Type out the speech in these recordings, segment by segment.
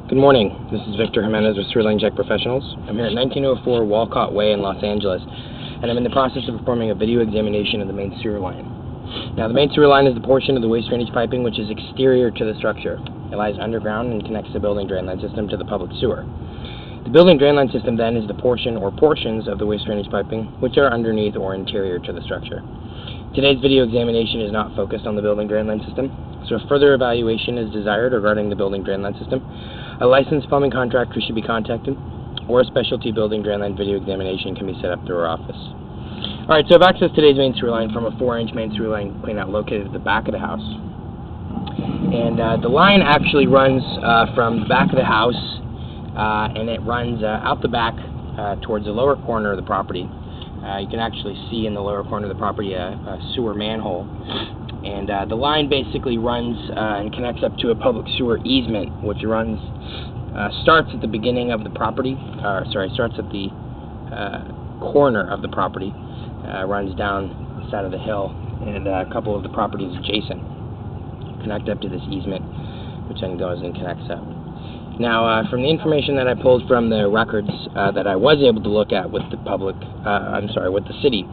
Good morning. This is Victor Jimenez with Sewer Line Check Professionals. I'm here at 1904 Walcott Way in Los Angeles, and I'm in the process of performing a video examination of the main sewer line. Now, the main sewer line is the portion of the waste drainage piping which is exterior to the structure. It lies underground and connects the building drain line system to the public sewer. The building drain line system then is the portion or portions of the waste drainage piping which are underneath or interior to the structure. Today's video examination is not focused on the building drain line system, so if further evaluation is desired regarding the building drain line system, a licensed plumbing contractor should be contacted, or a specialty building drain line video examination can be set up through our office. Alright, so I've accessed today's main sewer line from a 4-inch main sewer line cleanout located at the back of the house. And the line actually runs from the back of the house, and it runs out the back towards the lower corner of the property. You can actually see in the lower corner of the property a sewer manhole. And the line basically runs and connects up to a public sewer easement, which starts at the beginning of the property, starts at the corner of the property, runs down the side of the hill, and a couple of the properties adjacent connect up to this easement, which then goes and connects up. Now, from the information that I pulled from the records that I was able to look at with the with the city,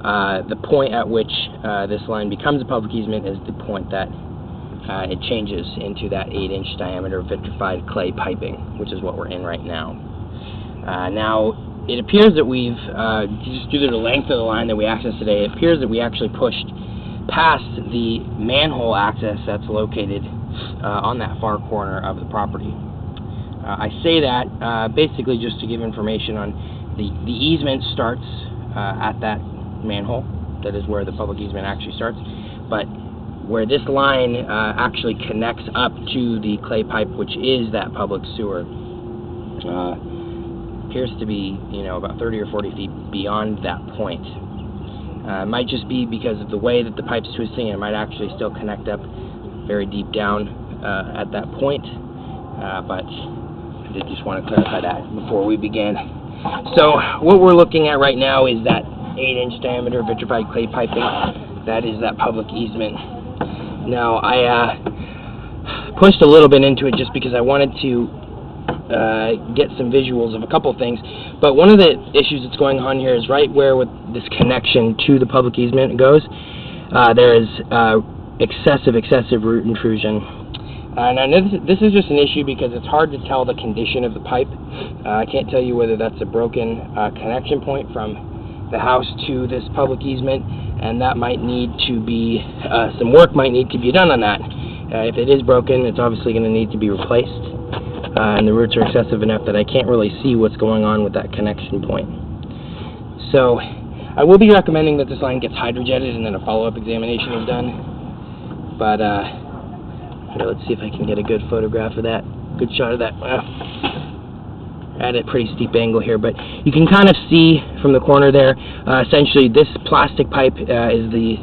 the point at which this line becomes a public easement is the point that it changes into that 8-inch diameter vitrified clay piping, which is what we're in right now. Now, it appears that we've, just due to the length of the line that we accessed today, it appears that we actually pushed past the manhole access that's located on that far corner of the property. I say that basically just to give information on the easement starts at that manhole. That is where the public easement actually starts, but where this line actually connects up to the clay pipe, which is that public sewer, appears to be, about 30 or 40 feet beyond that point. It might just be because of the way that the pipe's twisting, and it might actually still connect up very deep down at that point, but I did just want to clarify that before we begin. So what we're looking at right now is that 8-inch diameter vitrified clay piping. That is that public easement. Now, I pushed a little bit into it just because I wanted to get some visuals of a couple things, but one of the issues that's going on here is right where with this connection to the public easement goes, there is excessive root intrusion. And this is just an issue because it's hard to tell the condition of the pipe. I can't tell you whether that's a broken connection point from the house to this public easement, and that might need to be, some work might need to be done on that. If it is broken, it's obviously going to need to be replaced, and the roots are excessive enough that I can't really see what's going on with that connection point. So I will be recommending that this line gets hydrojetted and then a follow-up examination is done, but let's see if I can get a good photograph of that, good shot of that. At a pretty steep angle here, but you can kind of see from the corner there, essentially this plastic pipe is the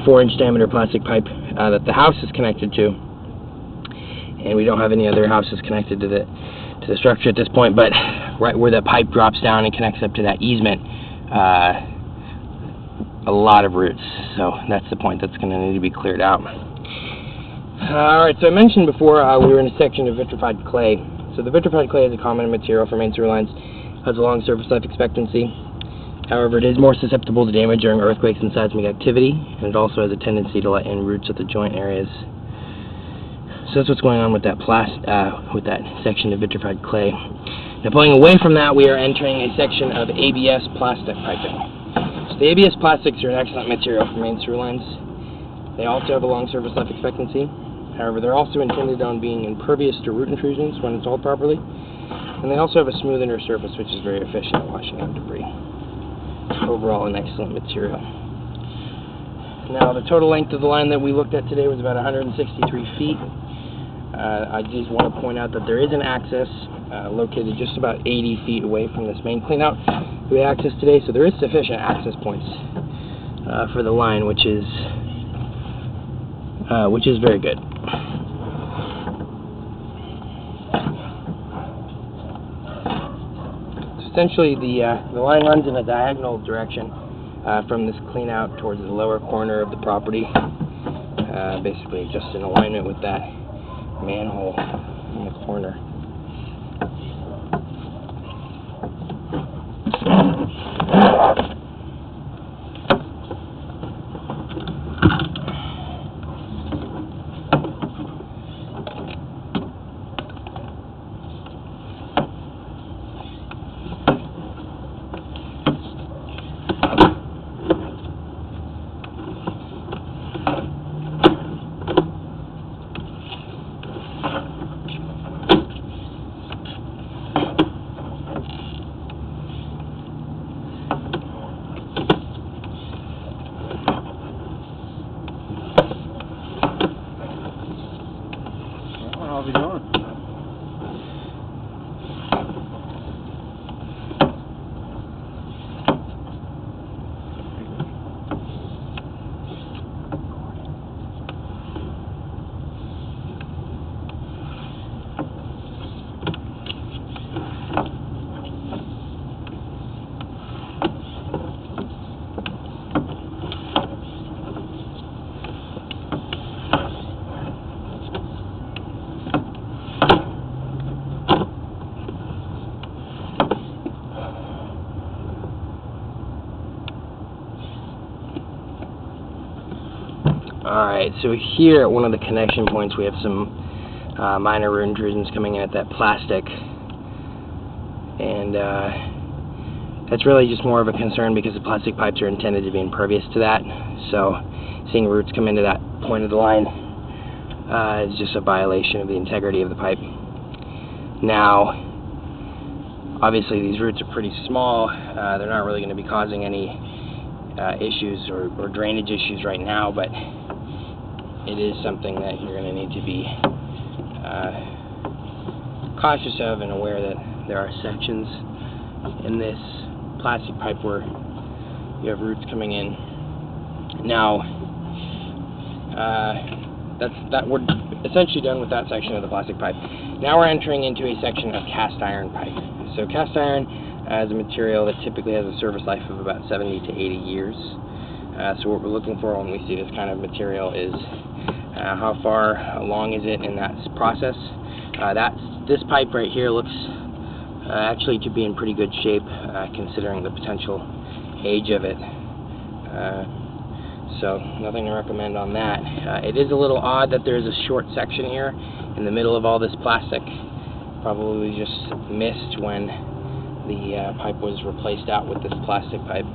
4-inch diameter plastic pipe that the house is connected to, and we don't have any other houses connected to the structure at this point, but right where the pipe drops down and connects up to that easement, a lot of roots, so that's the point that's going to need to be cleared out. Alright, so I mentioned before we were in a section of vitrified clay. So the vitrified clay is a common material for main sewer lines, has a long surface life expectancy. However, it is more susceptible to damage during earthquakes and seismic activity, and it also has a tendency to let in roots at the joint areas. So that's what's going on with that section of vitrified clay. Now, pulling away from that, we are entering a section of ABS plastic piping. So the ABS plastics are an excellent material for main sewer lines. They also have a long surface life expectancy. However, they're also intended on being impervious to root intrusions when installed properly, and they also have a smooth inner surface which is very efficient at washing out debris. Overall, an excellent material. Now, the total length of the line that we looked at today was about 163 feet. I just want to point out that there is an access located just about 80 feet away from this main cleanout we accessed today, so there is sufficient access points for the line, which is very good. Essentially, the line runs in a diagonal direction from this cleanout towards the lower corner of the property, basically just in alignment with that manhole in the corner. How's it going? Alright, so here at one of the connection points we have some minor root intrusions coming in at that plastic, and that's really just more of a concern because the plastic pipes are intended to be impervious to that, so seeing roots come into that point of the line is just a violation of the integrity of the pipe. Now, obviously these roots are pretty small, they're not really going to be causing any issues or drainage issues right now, but it is something that you're going to need to be cautious of and aware that there are sections in this plastic pipe where you have roots coming in. Now, we're essentially done with that section of the plastic pipe. Now we're entering into a section of cast iron pipe. So cast iron is a material that typically has a service life of about 70 to 80 years. So what we're looking for when we see this kind of material is how far along is it in that process. This pipe right here looks actually to be in pretty good shape considering the potential age of it. So nothing to recommend on that. It is a little odd that there's a short section here in the middle of all this plastic. Probably just missed when the pipe was replaced out with this plastic pipe.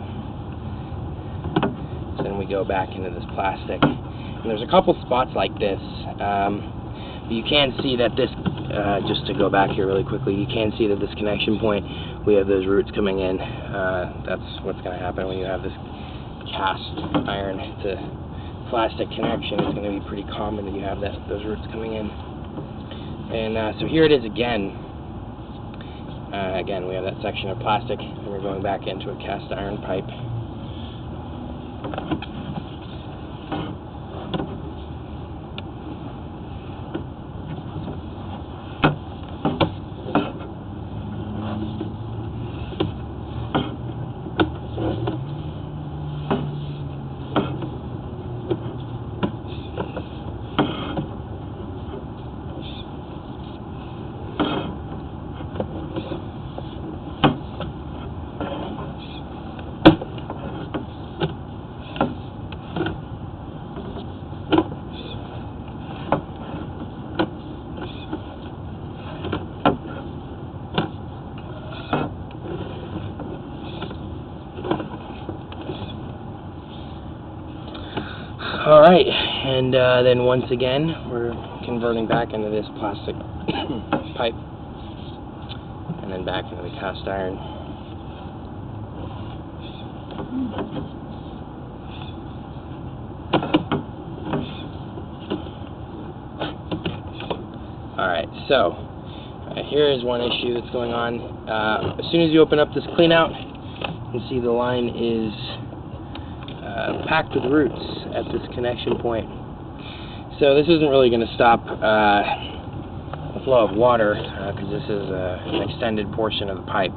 So then we go back into this plastic. And there's a couple spots like this. You can see that this, just to go back here really quickly, you can see that this connection point, we have those roots coming in. That's what's going to happen when you have this cast iron to plastic connection. It's going to be pretty common that you have those roots coming in. And so here it is again. Again, we have that section of plastic, and we're going back into a cast iron pipe. Alright, and then once again, we're converting back into this plastic pipe, and then back into the cast iron. Alright, so here is one issue that's going on. As soon as you open up this clean out, you can see the line is packed with roots at this connection point. So this isn't really going to stop the flow of water because this is an extended portion of the pipe,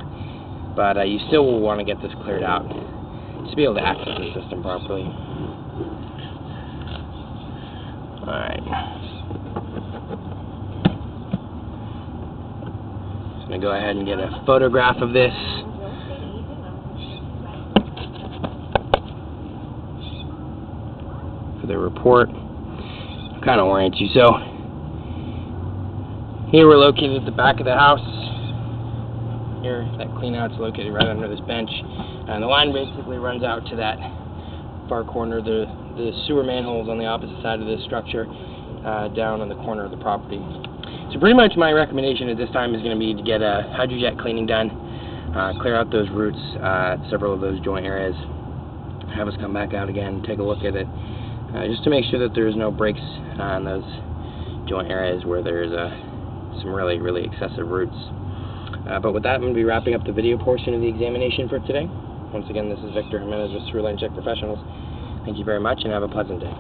but you still will want to get this cleared out to be able to access the system properly. Alright. going to go ahead and get a photograph of this. For the report. Kind of orient you. So, here we're located at the back of the house. Here, that clean out's located right under this bench. And the line basically runs out to that far corner. The sewer manhole's on the opposite side of this structure, down on the corner of the property. So pretty much my recommendation at this time is going to be to get a hydrojet cleaning done, clear out those roots, several of those joint areas, have us come back out again, take a look at it, just to make sure that there's no breaks on those joint areas where there's some really, really excessive roots. But with that, I'm going to be wrapping up the video portion of the examination for today. Once again, this is Victor Jimenez with Sewerline Check Professionals. Thank you very much, and have a pleasant day.